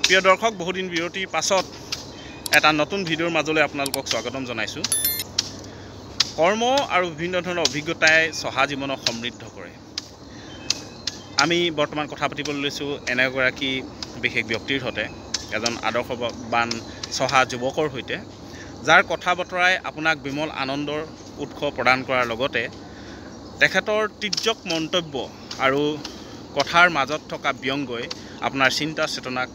প্ৰিয় দৰ্শক, বহুদিন বিৰতিৰ পাছত এটা নতুন ভিডিঅ'ৰ মাজলৈ আপোনালোকক স্বাগতম জনাইছোঁ। কৰ্ম আৰু বিভিন্ন ধৰণৰ অভিজ্ঞতাই চহা জীৱনক সমৃদ্ধ কৰে। আমি বৰ্তমান কথা পাতিবলৈ লৈছোঁ এনে এগৰাকী বিশেষ ব্যক্তিৰ সৈতে, এজন আদৰ্শবান চহা যুৱকৰ সৈতে, যাৰ কথা বতৰাই আপোনাক বিমল আনন্দৰ উৎস প্ৰদান কৰাৰ লগতে তেখেতৰ তিৰ্যক মন্তব্য আৰু কথাৰ মাজত থকা ব্যংগই আপোনাৰ চিন্তা চেতনাক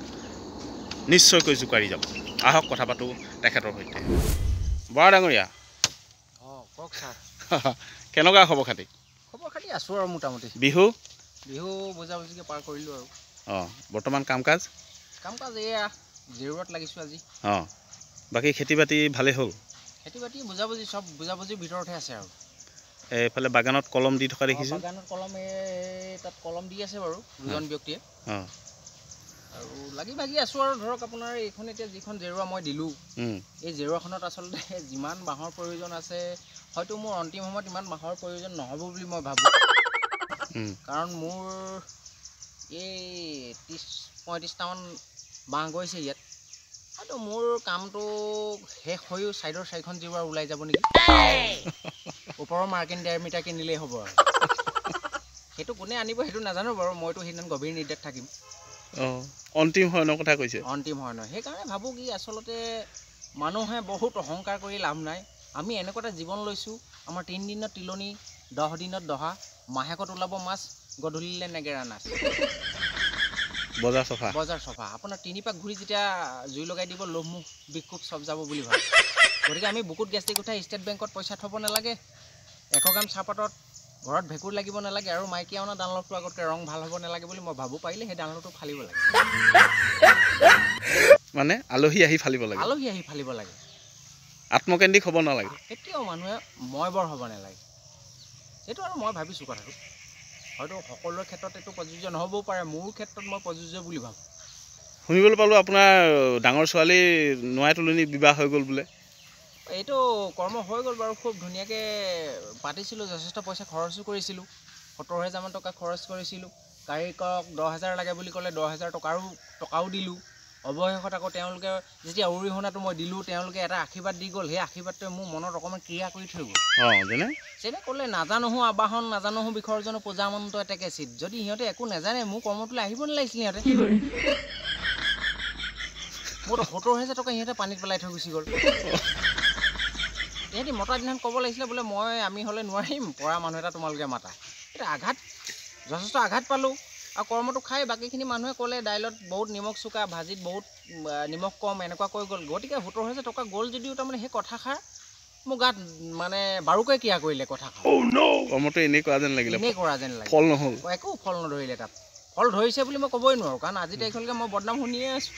নিশ্চয়কৈ জোকাৰি যাব। আহক কথা পাতোঁ তেখেতৰ সৈতে। বৰা ডাঙৰীয়া, কওক ছাৰ। কেনেকুৱা খবৰ খাতি? খবৰ খাতি আছোঁ আৰু মোটামুটি। বিহু বুজাবুজিকৈ পাৰ কৰিলোঁ আৰু। বৰ্তমান কাম কাজ এয়া জেৰুৰত লাগিছোঁ আজি। বাকী খেতি বাতি ভালেই হ'ল? খেতি বাতি বুজাবুজি চব বুজাবুজিৰ ভিতৰতহে আছে আৰু। এইফালে বাগানত কলম দি থকা দেখিছোঁ। বাগানত কলম তাত কলম দি আছে বাৰু দুজন ব্যক্তিয়ে। আৰু লাগি ভাগি আছোঁ আৰু ধৰক আপোনাৰ এইখন এতিয়া যিখন জেৰুৱা মই দিলোঁ, এই জেৰুৱাখনত আচলতে যিমান বাঁহৰ প্ৰয়োজন আছে হয়তো মোৰ অন্তিম সময়ত ইমান বাঁহৰ প্ৰয়োজন নহ'ব বুলি মই ভাবোঁ। কাৰণ মোৰ এই 30-35টামান বাঁহ গৈছে ইয়াত। হয়তো মোৰ কামটো শেষ হৈও ছাইডৰ 4খন জেৰুৱা ওলাই যাব নেকি। ওপৰৰ মাৰ্কিন ডায়েমিটাৰ কিনিলেই হ'ব আৰু। সেইটো কোনে আনিব সেইটো নাজানো বাৰু, মইতো সেইদিনা গভীৰ নিৰ্দেশ থাকিম। অন্তিম হৰণৰ কথা কৈছে। অন্তিম হয় নহয়, সেইকাৰণে ভাবোঁ কি আচলতে মানুহে বহুত অহংকাৰ কৰি লাভ নাই। আমি এনেকুৱা এটা জীৱন লৈছোঁ, আমাৰ 3 দিনত তিলনি, 10 দিনত দহা, মাহেকত ওলাব মাছ, গধূলিলৈ নেগেৰা নাচ। বজাৰ চফা। আপোনাৰ 3 পাক ঘূৰি যেতিয়া জুই লগাই দিব লোহমুখ বিক্ষোভ চব যাব বুলি ভাবে। গতিকে আমি বুকুত গেষ্টিক উঠাই ষ্টেট বেংকত পইচা থ'ব নালাগে, 100 গ্ৰাম চাহপাতত ঘৰত ভেঁকুৰ লাগিব নালাগে, আৰু মাইকী অনা ডানলপটো আগতকৈ ৰং ভাল হ'ব নালাগে বুলি মই ভাবোঁ। পাৰিলে সেই ডানলপটো ফালিব লাগে। মানে আলহী আহি ফালিব লাগে। আত্মকেন্দ্ৰিক হ'ব নালাগে। এতিয়াও মানুহে মই বৰ হ'ব নালাগে। সেইটো আৰু মই ভাবিছোঁ কথাটো। হয়তো সকলোৰে ক্ষেত্ৰত এইটো প্ৰযোজ্য নহ'বও পাৰে, মোৰ ক্ষেত্ৰত মই প্ৰযোজ্য বুলি ভাবোঁ। শুনিবলৈ পালোঁ আপোনাৰ ডাঙৰ ছোৱালী নোৱাই তুলনি বিবাহ হৈ গ'ল বোলে। এইটো কৰ্ম হৈ গ'ল বাৰু, খুব ধুনীয়াকৈ পাতিছিলোঁ, যথেষ্ট পইচা খৰচো কৰিছিলোঁ। 70,000মান টকা খৰচ কৰিছিলোঁ। কাৰিকক 10,000 লাগে বুলি ক'লে 10,000 টকাও দিলোঁ। অৱশেষত আকৌ তেওঁলোকে যেতিয়া অৰিহণাটো মই দিলোঁ, তেওঁলোকে এটা আশীৰ্বাদ দি গ'ল। সেই আশীৰ্বাদটোৱে মোৰ মনত অকণমান ক্ৰিয়া কৰি থৈ গ'ল। যেনে ক'লে নাজানোহো আবাহন, নাজানোহো বিসৰ্জন, পূজামন্ত এতেকে চিত। যদি সিহঁতে একো নাজানে মোৰ কৰ্মটোলৈ আহিব নালাগিছিল। সিহঁতে মোৰতো 70,000 টকা সিহঁতে পানীত পেলাই থৈ গুচি গ'ল। সিহঁতি মতা দিনাখন ক'ব লাগিছিলে বোলে আমি হ'লে নোৱাৰিম, পৰা মানুহ এটা তোমালোকে মাতা। এতিয়া যথেষ্ট আঘাত পালোঁ। আৰু কৰ্মটো খাই বাকীখিনি মানুহে ক'লে দাইলত বহুত নিমখ চোকা, ভাজিত বহুত নিমখ কম, এনেকুৱা কৈ গ'ল। গতিকে 70,000 টকা গ'ল যদিও তাৰমানে সেই কথাষাৰ মোৰ গাত মানে বাৰুকৈ ক্ৰিয়া কৰিলে। কথাষাৰ কৰ্মটো এনেই কৰা যেন লাগিলে, ফল নহ'ল, একো ফল নধৰিলে। তাত ফল ধৰিছে বুলি মই ক'বই নোৱাৰোঁ, কাৰণ আজি তাৰিখলৈকে মই বদনাম শুনিয়ে আছোঁ।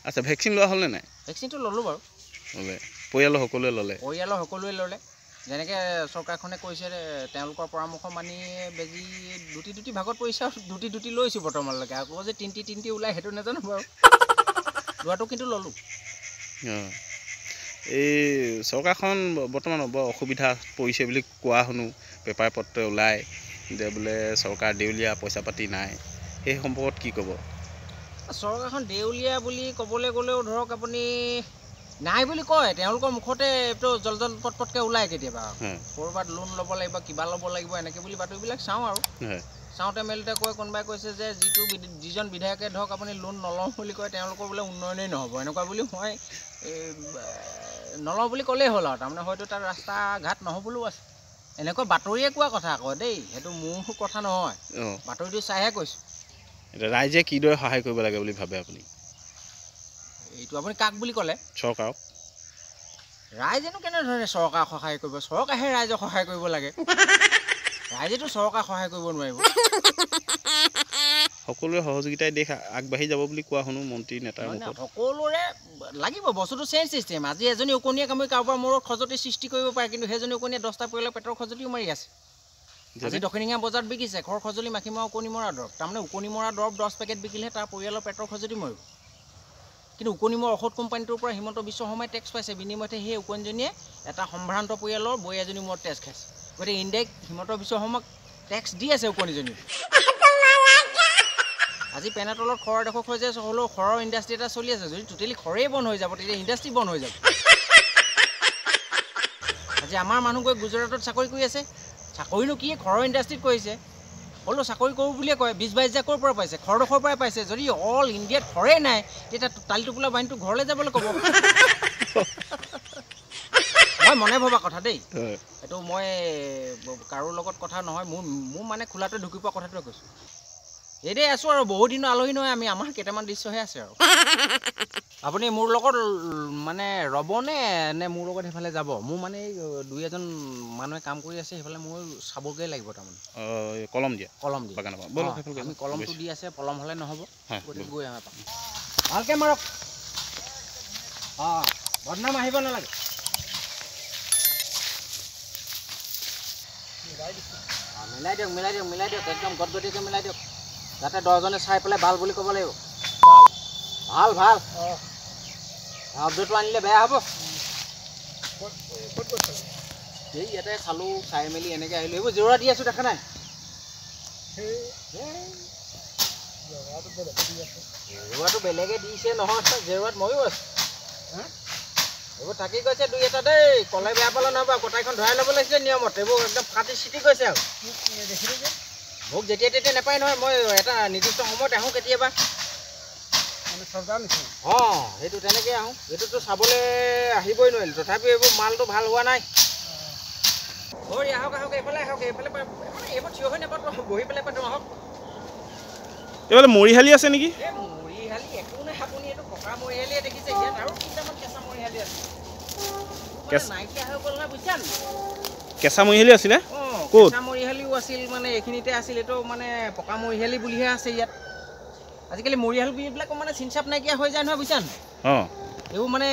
আচ্ছা, ভেকচিন লোৱা হ'লনে নাই? ভেকচিনটো ল'লোঁ বাৰু। পৰিয়ালৰ সকলোৱে ল'লে। যেনেকৈ চৰকাৰখনে কৈছে, তেওঁলোকৰ পৰামৰ্শ মানি বেজি দুটি ভাগত পৰিছে আৰু দুটি লৈছোঁ বৰ্তমানলৈকে। আকৌ যে 3টি ওলাই সেইটো নাজানো বাৰু, লোৱাটো কিন্তু ল'লোঁ। এই চৰকাৰখন বৰ্তমান বৰ অসুবিধা পৰিছে বুলি কোৱা শুনো, পেপাৰ পত্ৰে ওলায় যে বোলে চৰকাৰ দেউলীয়া, পইচা পাতি নাই। সেই সম্পৰ্কত কি ক'ব? চৰকাৰখন দেউলীয়া বুলি ক'বলৈ গ'লেও ধৰক আপুনি নাই বুলি কয়, তেওঁলোকৰ মুখতে এইটো জল পটকৈ ওলায় কেতিয়াবা। ক'ৰবাত লোন ল'ব লাগিব, কিবা ল'ব লাগিব, এনেকৈ বুলি বাতৰিবিলাক চাওঁ আৰু। চাওঁতে মেলোতে কোনোবাই কৈছে যে যিজন বিধায়কে ধৰক আপুনি লোন নলওঁ বুলি কয়, তেওঁলোকৰ বোলে উন্নয়নেই নহ'ব, এনেকুৱা বুলি মই নলওঁ বুলি ক'লেই হ'ল আৰু। তাৰমানে হয়তো তাত ৰাস্তা ঘাট নহ'বলৈও আছে, এনেকুৱা বাতৰিয়ে কোৱা কথা আকৌ দেই, সেইটো মোৰ কথা নহয়, বাতৰিটো চাইহে কৈছোঁ। এতিয়া ৰাইজে কিদৰে সহায় কৰিব লাগে বুলি ভাবে আপুনি? এইটো আপুনি কাক বুলি ক'লে? চৰকাৰক। ৰাইজেনো কেনেধৰণে চৰকাৰক সহায় কৰিব? চৰকাৰহে ৰাইজক সহায় কৰিব লাগে। ৰাইজেতো চৰকাৰক সহায় কৰিব নোৱাৰিব। সকলোৰে সহযোগিতাই দেশ আগবাঢ়ি যাব বুলি কোৱা শুনো মন্ত্ৰী নেতাৰ মুখত। সকলোৰে লাগিব, বস্তুটো চেঞ্জ চিষ্টেম। আজি এজনী উকনীয়ে কামুৰি কাৰোবাৰ মূৰত খজুৱতি সৃষ্টি কৰিব পাৰে, কিন্তু সেইজনী উকনীয়ে 10টা পৰিয়ালৰ পেটৰ খজুৱতিও মাৰি আছে। আজি দক্ষিণিঙীয়া বজাৰত বিকিছে খৰ খজুলি, মাখি মৰা, ওকণি মৰা দৰৱ। তাৰমানে ওকণি মৰা দৰৱ 10 পেকেট বিকিলেহে তাৰ পৰিয়ালৰ পেটৰ খজুৱতি মৰিব। কিন্তু ওকণি মৰা ঔষধ কোম্পানীটোৰ পৰা হিমন্ত বিশ্ব শৰ্মাই টেক্স পাইছে, বিনিময়তে সেই ওকণিজনীয়ে এটা সম্ভ্ৰান্ত পৰিয়ালৰ বৈ এজনী মূৰত টেক্স খাইছে। গতিকে ইনডাইৰেক্ট হিমন্ত বিশ্ব শৰ্মাক টেক্স দি আছে ওকণিজনী। আজি পেনৰ তলত খৰ দেখক হৈ যায় হ'লেও খৰৰ ইণ্ডাষ্ট্ৰি এটা চলি আছে যদি টোটেলি খৰেই বন্ধ হৈ যাব তেতিয়া ইণ্ডাষ্ট্ৰি বন্ধ হৈ যাব আজি আমাৰ মানুহ গৈ গুজৰাটত চাকৰি কৰি আছে চাকৰিনো কি খৰৰ ইণ্ডাষ্ট্ৰিত কৰিছে হ'লেও চাকৰি কৰোঁ বুলিয়ে কয় 20-22 ক'ৰ পৰা পাইছে খৰডোখৰ পৰাই পাইছে যদি অল ইণ্ডিয়াত খৰেই নাই তেতিয়া তালিটোপোলা বাহিনীটো ঘৰলৈ যাবলৈ ক'ব মই মনে ভবা কথা দেই এইটো মই কাৰো লগত কথা নহয় মোৰ মানে খোলাটো ঢুকি পোৱা কথাটোৱে কৈছোঁ এইদে আছোঁ আৰু বহুত দিনৰ আলহী নহয় আমি আমাৰ কেইটামান দৃশ্যহে আছে আৰু আপুনি মোৰ লগত মানে ৰ'বনে নে মোৰ লগত সেইফালে যাব মোৰ মানে দুই এজন মানুহে কাম কৰি আছে সেইফালে মোৰ চাবগৈ লাগিব তাৰমানে কলম দি আমি কলমটো দি আছে পলম হ'লে নহ'ব গতিকে গৈ আহা পাম ভালকৈ মাৰক বদনাম আহিব নালাগে মিলাই দিয়ক একদম গটগটিকৈ মিলাই দিয়ক যাতে 10জনে চাই পেলাই ভাল বুলি ক'ব লাগিব ভাল শব্দটো আনিলে বেয়া হ'ব এই ইয়াতে চালোঁ চাই মেলি এনেকৈ আহিলোঁ এইবোৰ জেওৰা দি আছোঁ দেখা নাই জেওৰাটো বেলেগে দিছে নহয় জেওৰাত ময়ো আছোঁ এইবোৰ থাকি গৈছে দুই এটা দেই ক'লে বেয়া পালে নহ'ব কটাইখন ধৰাই ল'ব লাগিছিলে নিয়মত এইবোৰ একদম ফাটি চিটি গৈছে আৰু মোক যেতিয়া তেতিয়া নাপায় নহয় মই এটা নিৰ্দিষ্ট সময়ত আহোঁ কেতিয়াবা সেইটো তেনেকৈ আহোঁ এইটোতো চাবলৈ আহিবই নোৱাৰিলোঁ তথাপিও এইবোৰ মালটো ভাল হোৱা নাই আহক এইফালে এইবোৰ থিয় হৈ নাপাতো বহি পেলাই পাতো আহক এইফালে মৰিশালি আছে নেকি মৰিশালি একো নাই আপুনি এইটো পকা মৰিশালিয়ে দেখিছে ইয়াত আৰু কেইটামান কেঁচা মৰিশালি আছে নাইকিয়া হৈ গ'ল নহয় বুজিছা কেঁচা মৰিশালি আছিলে কেঁচা মৰিশালিও আছিল মানে এইখিনিতে আছিল এইটো মানে পকা মৰিশালি বুলিহে আছে ইয়াত আজিকালি মৰিশালিবিলাক মানে চিনচাপ নাইকিয়া হৈ যায় নহয় বুজিছা এইবোৰ মানে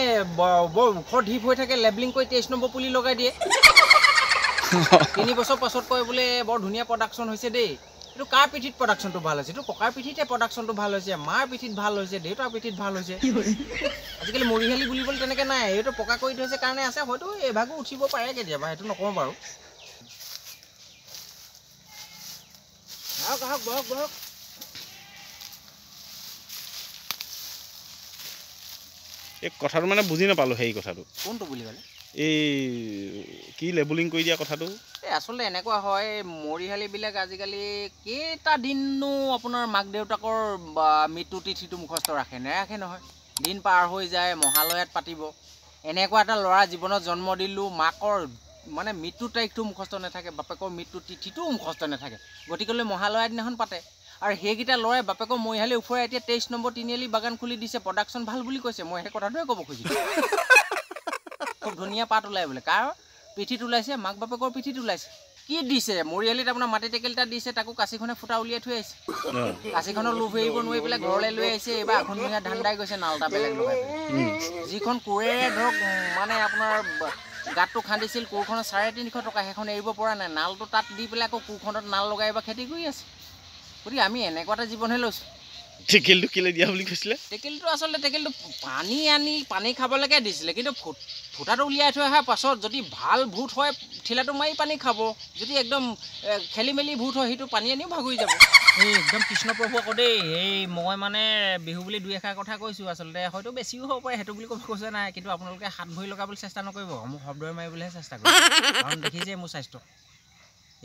বৰ ওখ ঢিপ হৈ থাকে লেবলিং কৰি 23 নম্বৰ পুলি লগাই দিয়ে 3 বছৰ পাছত কয় বোলে বৰ ধুনীয়া প্ৰডাকশ্যন হৈছে দেই এইটো কাৰ পিঠিত প্ৰডাকশ্যনটো ভাল হৈছে এইটো ককাৰ পিঠিতে প্ৰডাকশ্যনটো ভাল হৈছে মাৰ পিঠিত ভাল হৈছে দেউতাৰ পিঠিত ভাল হৈছে আজিকালি মৰিশালি বুলিবলৈ তেনেকৈ নাই এইটো পকা কৰি থৈছে কাৰণে আছে হয়তো এইভাগো উঠিব পাৰে কেতিয়াবা সেইটো নকওঁ বাৰু আহক বহক এই কথাটো মানে বুজি নাপালোঁ সেই কথাটো কোনটো বুলি ক'লে এই কি লেবুলিং কৰি দিয়া কথাটো এই আচলতে এনেকুৱা হয় মৰিশালিবিলাক আজিকালি কেইটা দিননো আপোনাৰ মাক দেউতাকৰ মৃত্যু তিথিটো মুখস্থ নাৰাখে নহয় দিন পাৰ হৈ যায় মহালয়াত পাতিব এনেকুৱা এটা ল'ৰা জীৱনত জন্ম দিলোঁ মাকৰ মানে মৃত্যু তাৰিখটো মুখস্থ নাথাকে বাপেকৰ মৃত্যু তিথিটো মুখস্থ নাথাকে গতিকেলৈ মহালয়া দিনাখন পাতে আৰু সেইকেইটা ল'ৰাই বাপেকৰ মৰিশালি উফৰাই এতিয়া 23 নম্বৰ তিনিআলি বাগান খুলি দিছে প্ৰডাকশ্যন ভাল বুলি কৈছে মই সেই কথাটোৱে ক'ব খুজিছোঁ খুব ধুনীয়া পাত ওলাই বোলে কাৰ পিঠিত ওলাইছে মাক বাপেকৰ পিঠিত ওলাইছে কি দিছে মৰিশালিত আপোনাৰ মাটি টেকেলটা দিছে তাকো কাঁচিখনে ফুটা উলিয়াই থৈ আহিছে কাঁচিখনৰ লোভ এৰিব নোৱাৰি পেলাই ঘৰলৈ লৈ আহিছে এইবাৰ আঘোণমহীয়া ধান্দাই গৈছে নালটা বেলেগ লগাই যিখন কোৰেৰে ধৰক মানে আপোনাৰ গাঁতটো খান্দিছিল কোৰখনত 350 টকা সেইখন এৰিব পৰা নাই নালটো তাত দি পেলাই আকৌ কোৰখনত নাল লগাই বা খেতি কৰি আছে গতিকে আমি এনেকুৱা এটা জীৱনহে লৈছোঁ টেকেলটো কেলৈ দিয়া বুলি কৈছিলে টেকেলটো আচলতে টেকেলটো পানী খাবলৈকে দিছিলে কিন্তু ফুটাটো উলিয়াই থৈ অহাৰ পাছত যদি ভাল ভূত হয় ঠিলাটো মাৰি পানী খাব যদি একদম খেলি মেলি ভূত হয় সেইটো পানী আনিও ভাগৰি যাব এই একদম কৃষ্ণপ্ৰভু আকৌ দেই এই মই মানে বিহু বুলি দুই এষাৰ কথা কৈছোঁ আচলতে হয়তো বেছিও হ'ব পাৰে সেইটো বুলি ক'ব খোজা নাই কিন্তু আপোনালোকে হাত ভৰি লগাবলৈ চেষ্টা নকৰিব মোক শব্দৰে মাৰিবলৈহে চেষ্টা কৰিব কাৰণ দেখিছে মোৰ স্বাস্থ্য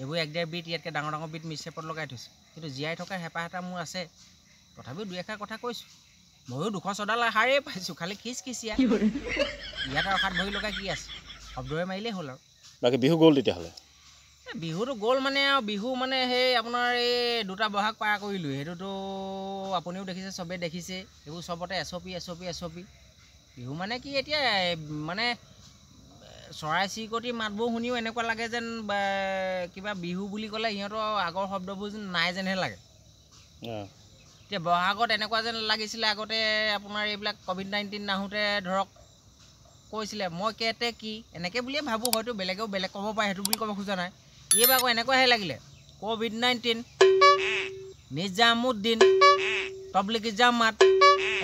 এইবোৰ 1-1.5 বিট ইয়াতকৈ ডাঙৰ বিট মিছশেপত লগাই থৈছে কিন্তু জীয়াই থকাৰ হেঁপাহ এটা মোৰ আছে তথাপিও দুই এষাৰ কথা কৈছোঁ ময়ো 200 চডাল আহাৰেই পাইছোঁ খালি খিচখিচিয়া ইয়াত আৰু হাত ভৰি লগাই কি আছে শব্দৰে মাৰিলেই হ'ল আৰু বাকী বিহু গ'ল তেতিয়াহ'লে বিহুটো গ'ল মানে আৰু বিহু মানে সেই আপোনাৰ এই 2টা বহাগ পাৰ কৰিলোঁ সেইটোতো আপুনিও দেখিছে চবেই দেখিছে এইবোৰ চবতে এছপি বিহু মানে কি এতিয়া মানে চৰাই চিৰিকটি মাতবোৰ শুনিও এনেকুৱা লাগে যেন কিবা বিহু বুলি ক'লে সিহঁতৰ আগৰ শব্দবোৰ যেন নাই যেনহে লাগে এতিয়া বহাগত এনেকুৱা যেন লাগিছিলে আগতে আপোনাৰ এইবিলাক COVID-19 নাহোঁতে ধৰক কৈছিলে মই কেতে কি এনেকৈ বুলিয়ে ভাবোঁ হয়তো বেলেগেও বেলেগ ক'ব পাৰে সেইটো বুলি ক'ব খোজা নাই এইবাৰ আকৌ এনেকুৱাহে লাগিলে COVID-19 নিজামুদ্দিন তবলিগি জামাত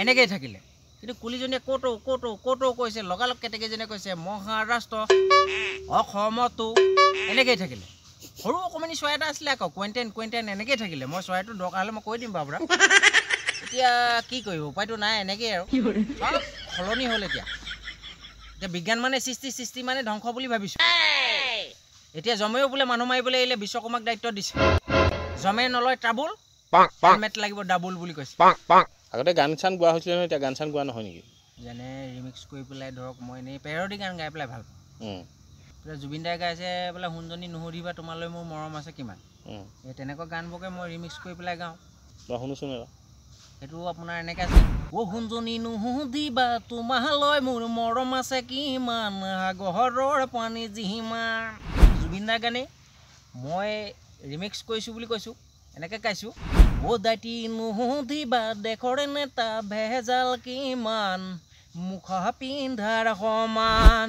এনেকৈয়ে থাকিলে কিন্তু কুলিজনীয়ে ক'তো কৈছে লগালগ কেতেকীজনীয়ে কৈছে মহাৰাষ্ট্ৰ অসমতো এনেকৈয়ে থাকিলে সৰু অকণমানি চৰাই এটা আছিলে আকৌ কুৱেণ্টেন এনেকৈয়ে থাকিলে মই চৰাইটো দৰকাৰ হ'লে মই কৈ দিম বাৰু আপোনাক এতিয়া কি কৰিব উপায়টো নাই এনেকৈ আৰু চব সলনি হ'ল এতিয়া বিজ্ঞান মানে সৃষ্টি মানে ধ্বংস বুলি ভাবিছোঁ এতিয়া জমেও বোলে মানুহ মাৰিবলৈ আহিলে বিশ্বকৰ্মাক দায়িত্ব দিছে জমে নলয় ট্ৰাবুল হেলমেট লাগিব ডাবুল বুলি কৈছে আগতে গান চান গোৱা হৈছিলে নহয় এতিয়া গান চান গোৱা নহয় নেকি যেনে ৰিমিক্স কৰি পেলাই ধৰক মই এনেই পেৰডি গান গাই পেলাই ভাল পাওঁ জুবিন দাই গাইছে বোলে সোণজনী নুসুধিবা তোমালৈ মোৰ মৰম আছে কিমান এই তেনেকুৱা গানবোৰকে মই ৰিমিক্স কৰি পেলাই গাওঁ শুনোচোন সেইটো আপোনাৰ এনেকৈ আছে অ' সোণজনী নুসুধিবা তোমালৈ মোৰ মৰম আছে কিমান সাগৰৰ পানী যিমান জুবিন দাৰ গানেই মই ৰিমিক্স কৰিছোঁ বুলি কৈছোঁ এনেকৈ গাইছোঁ অ' দাইটি নুসুধিবা দেশৰে নেতা ভেজাল কিমান মুখ পিন্ধাৰ সমান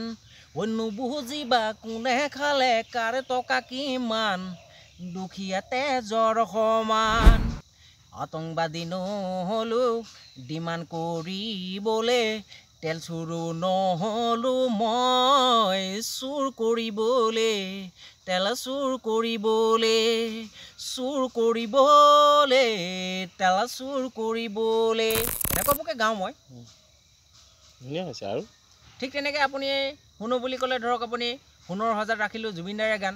অ' নুবুজিবা কোনে খালে কাৰ টকা কিমান দুখীয়া তেজৰ সমান আতংকবাদী নহ'লো ডিমাণ্ড কৰিবলৈ তেল চুৰো নহ'লো মই চুৰ কৰিবলৈ তেল চুৰ কৰিবলৈ তেল চুৰ কৰিবলৈ এনেকুৱাবোৰকে গাওঁ মই ধুনীয়া হৈছে আৰু ঠিক তেনেকৈ আপুনি শুনো বুলি ক'লে ধৰক আপুনি সোণৰ সজাত ৰাখিলোঁ জুবিন দাৰে গান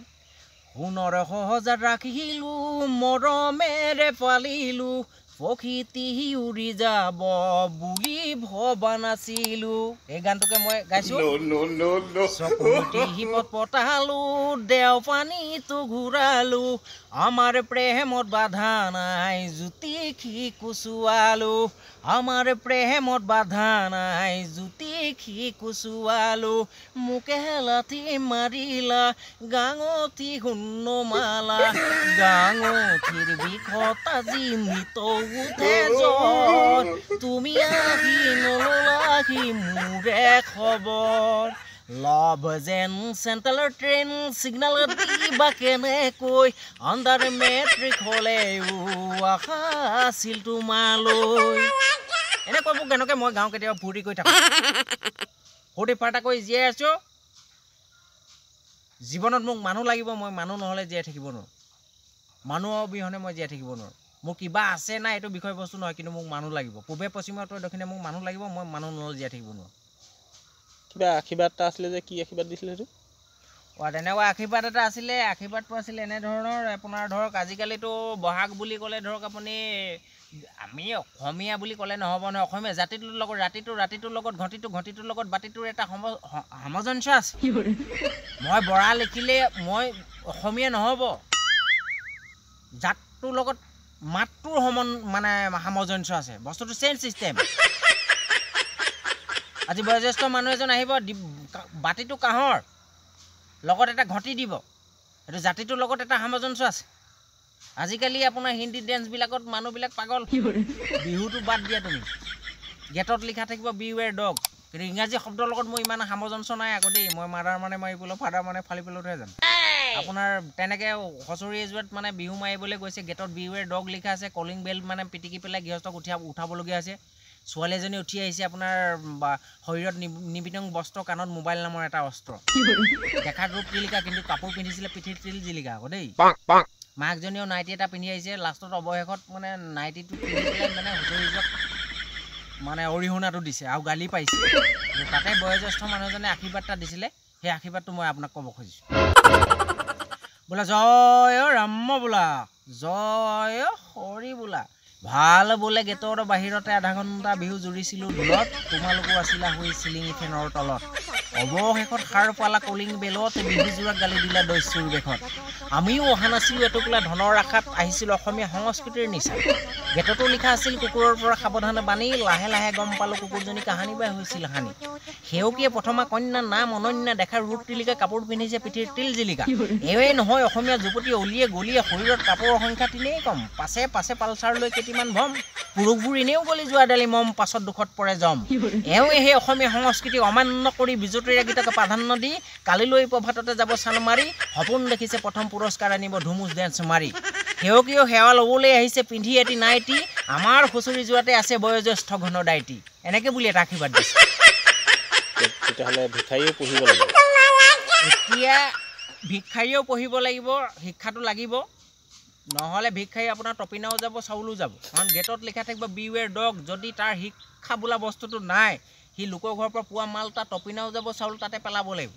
সোণৰ সজাত ৰাখিলোঁ মৰমেৰে পালিলোঁ প্ৰকৃতি উৰি যাব বুলি ভবা নাছিলোঁ এই গানটোকে মই গাইছোঁ চকুটি পতালোঁ দেও পানীটো ঘূৰালোঁ আমাৰ প্ৰেমত বাধা নাই জ্যোতিষী কুচুৱালোঁ আমাৰ প্ৰেমত বাধা নাই জ্যোতিষী কুচুৱালোঁ মোকে লাঠি মাৰিলা গাঙঠি সোণমালা গাঙঠিৰ বিষত আজি মৃত উঠে জ্বৰ তুমি আহি নললাহি মোৰে খবৰ লভ যেন চেণ্ট্ৰেলৰ ট্ৰেইন ছিগনেল দিবা কেনেকৈ আণ্ডাৰ মেট্ৰিক হ'লেও আশা আছিল তোমালৈ এনেকুৱাবোৰ গানকে মই গাওঁ কেতিয়াবা ফূৰ্তি কৰি থাকোঁ ফূৰ্তি ফাৰ্তা কৰি জীয়াই আছোঁ জীৱনত মোক মানুহ লাগিব মই মানুহ নহ'লে জীয়াই থাকিব নোৱাৰোঁ মানুহৰ অবিহনে মই জীয়াই থাকিব নোৱাৰোঁ মোৰ কিবা আছে নাই এইটো বিষয়বস্তু নহয় কিন্তু মোক মানুহ লাগিব পূবে পশ্চিমে উত্তৰ দক্ষিণে মোক মানুহ লাগিব মই মানুহ নহ'লে জীয়াই থাকিব নোৱাৰোঁ কিবা আশীৰ্বাদ এটা আছিলে যে কি আশীৰ্বাদ দিছিলে সেইটো তেনেকুৱা আশীৰ্বাদ এটা আছিলে আশীৰ্বাদটো আছিলে এনেধৰণৰ আপোনাৰ ধৰক আজিকালিতো বহাগ বুলি ক'লে ধৰক আপুনি আমি অসমীয়া বুলি ক'লে নহ'ব নহয় অসমীয়া জাতিটোৰ লগত ৰাতিটোৰ লগত ঘটিটোৰ লগত বাতিটোৰ এটা সামঞ্জস্য আছে মই বৰা লিখিলে মই অসমীয়া নহ'ব জাতটোৰ লগত মাতটোৰ মানে সামঞ্জস্য আছে বস্তুটো চেঞ্জ চিষ্টেম আজি বয়োজ্যেষ্ঠ মানুহ এজন আহিব বাতিটো কাঁহৰ লগত এটা ঘটি দিব এইটো জাতিটোৰ লগত এটা সামঞ্জস্য আছে আজিকালি আপোনাৰ হিন্দী ডেন্সবিলাকত মানুহবিলাক পাগল বিহুটো বাদ দিয়া তুমি গেটত লিখা থাকিব বিৱেৰ ডগ কিন্তু ইংৰাজী শব্দৰ লগত মোৰ ইমান সামঞ্জস্য নাই আকৌ দেই মই মাদাৰ মানে মাৰিবলৈ ফাদাৰ মানে ফালিবলৈহে যাম আপোনাৰ তেনেকৈ হচৰি এজোৱাত মানে বিহু মাৰিবলৈ গৈছে গেটত বিৱেৰ ডগ লিখা আছে কলিং বেল মানে পিটিকি পেলাই গৃহস্থক উঠাবলগীয়া হৈছে ছোৱালী এজনী উঠি আহিছে আপোনাৰ শৰীৰত নিবিতং বস্ত্ৰ কাণত মোবাইল নামৰ এটা অস্ত্ৰ দেখাত ৰূপ তিলিকা কিন্তু কাপোৰ পিন্ধিছিলে পিঠিত তিল জিলিকা আকৌ দেই মাকজনীও নাইটি এটা পিন্ধি আহিছে লাষ্টত অৱশেষত মানে নাইটিটো পিন্ধি পেলাই মানে হুঁচৰিজক মানে অৰিহণাটো দিছে আৰু গালি পাইছে তাতে বয়োজ্যেষ্ঠ মানুহজনে আশীৰ্বাদ এটা দিছিলে সেই আশীৰ্বাদটো মই আপোনাক ক'ব খুজিছোঁ বোলা জয় ৰাম বোলা জয় হৰি বোলা ভাল বোলে গেটৰ বাহিৰতে আধা ঘণ্টা বিহু জুৰিছিলোঁ দূৰত তোমালোকো আছিলা হৈ চিলিঙি ফেনৰ তলত অৱশেষত সাৰ পালা কলিং বেলত বিহুজোৰাক গালি দিলা দস্যুৰ বেশত আমিও অহা নাছিলোঁ এটুকুলা ধনৰ আশাত আহিছিলোঁ অসমীয়া সংস্কৃতিৰ নিচা গেটতো লিখা আছিল কুকুৰৰ পৰা সাৱধানে বানি লাহে লাহে গম পালোঁ কুকুৰজনী কাহানি বাই হৈছিল হানি সেউকীয়ে প্ৰথমা কন্যা নাম অনন্যা দেখাৰ ৰূপ তিলিকা কাপোৰ পিন্ধিছে পিঠিৰ তিল জিলিকা এয়ে নহয় অসমীয়া যুৱতী অলিয়ে গলিয়ে শৰীৰত কাপোৰৰ সংখ্যা তিনেই কম পাছে পাছে পালচাৰ লৈ কেইটিমান ভম পুৰুষবোৰ এনেও গলি যোৱা ডালি মম পাছত দুখত পৰে জম এওঁ সেই অসমীয়া সংস্কৃতি অমান্য কৰি বিজুতিৰে গীতকে প্ৰাধান্য দি কালিলৈ প্ৰভাততে যাব চাল মাৰি সপোন দেখিছে প্ৰথম পুৰস্কাৰ আনিব ধুমুচ ডেন্স মাৰি সেউকীয় সেৱা ল'বলৈ আহিছে পিন্ধি এটি নাইটি আমাৰ হুঁচৰি যোৱাতে আছে বয়োজ্যেষ্ঠ ঘন দাইটি এনেকৈ বুলি এটা আশীৰ্বাদ দিছে তেতিয়াহ'লে ভিক্ষাৰীও পঢ়িব লাগিব এতিয়া ভিক্ষাৰীও পঢ়িব লাগিব শিক্ষাটো লাগিব নহ'লে ভিক খাই আপোনাৰ টপিনাও যাব চাউলো যাব কাৰণ গেটত লিখা থাকিব বিৱেৰ ডগ যদি তাৰ শিক্ষা বোলা বস্তুটো নাই সি লোকৰ ঘৰৰ পৰা পোৱা মাল তাত টপিনাও যাব চাউল তাতে পেলাব লাগিব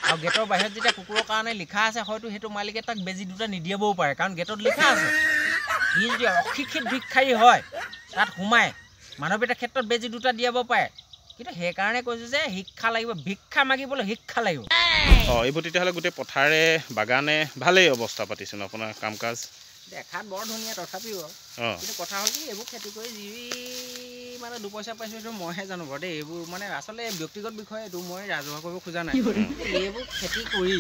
আৰু গেটৰ বাহিৰত যেতিয়া কুকুৰৰ কাৰণে লিখা আছে হয়তো সেইটো মালিকে তাক বেজি দুটা নিদিয়াবও পাৰে কাৰণ গেটত লিখা আছে সি যদি অশিক্ষিত ভিক্ষাৰী হয় তাত সোমাই মানৱীয়তাৰ ক্ষেত্ৰত বেজি দুটা দিয়াব পাৰে কিন্তু সেইকাৰণে কৈছোঁ যে শিক্ষা লাগিব ভিক্ষা মাগিবলৈ শিক্ষা লাগিব এইবোৰ তেতিয়াহ'লে গোটেই পথাৰে বাগানে ভালেই অৱস্থা পাতিছে ন আপোনাৰ কাম কাজ দেখাত বৰ ধুনীয়া তথাপিও কিন্তু কথা হ'ল কি এইবোৰ খেতি কৰি যি মানে দুপইচা পাইছোঁ সেইটো মইহে জানো বাৰু দেই এইবোৰ মানে আচলতে ব্যক্তিগত বিষয় এইটো মই ৰাজহুৱা কৰিব খোজা নাই এইবোৰ খেতি কৰি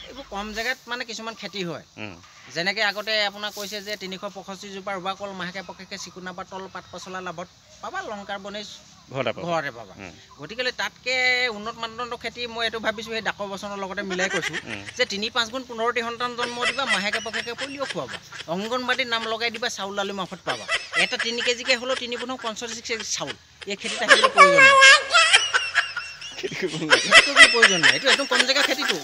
এইবোৰ কম জেগাত মানে কিছুমান খেতি হয় যেনেকৈ আগতে আপোনাক কৈছে যে 365 জোপা ৰুবা কল মাহেকে পকেকে চিকুনা বা তল পাত পচলা লাভত পাবা লংকাৰ বনেজ ঘৰতে পাবা গতিকে তাতকৈ উন্নত মানদণ্ডৰ খেতি মই এইটো ভাবিছোঁ সেই ডাকৰ বচনৰ লগতে মিলাই কৈছোঁ যে 3-5 গুণ 15টি সন্তান জন্ম দিবা মাহেকে পকেকে পলিঅ' খুৱাবা অংগনবাদীত নাম লগাই দিবা চাউল দালি মাফত পাবা এটা 3 কেজিকে হ'লেও 3×50 কেজি চাউল এই খেতিত আহিবলৈ প্ৰয়োজন নাই এইটো একদম কম জেগা খেতিটো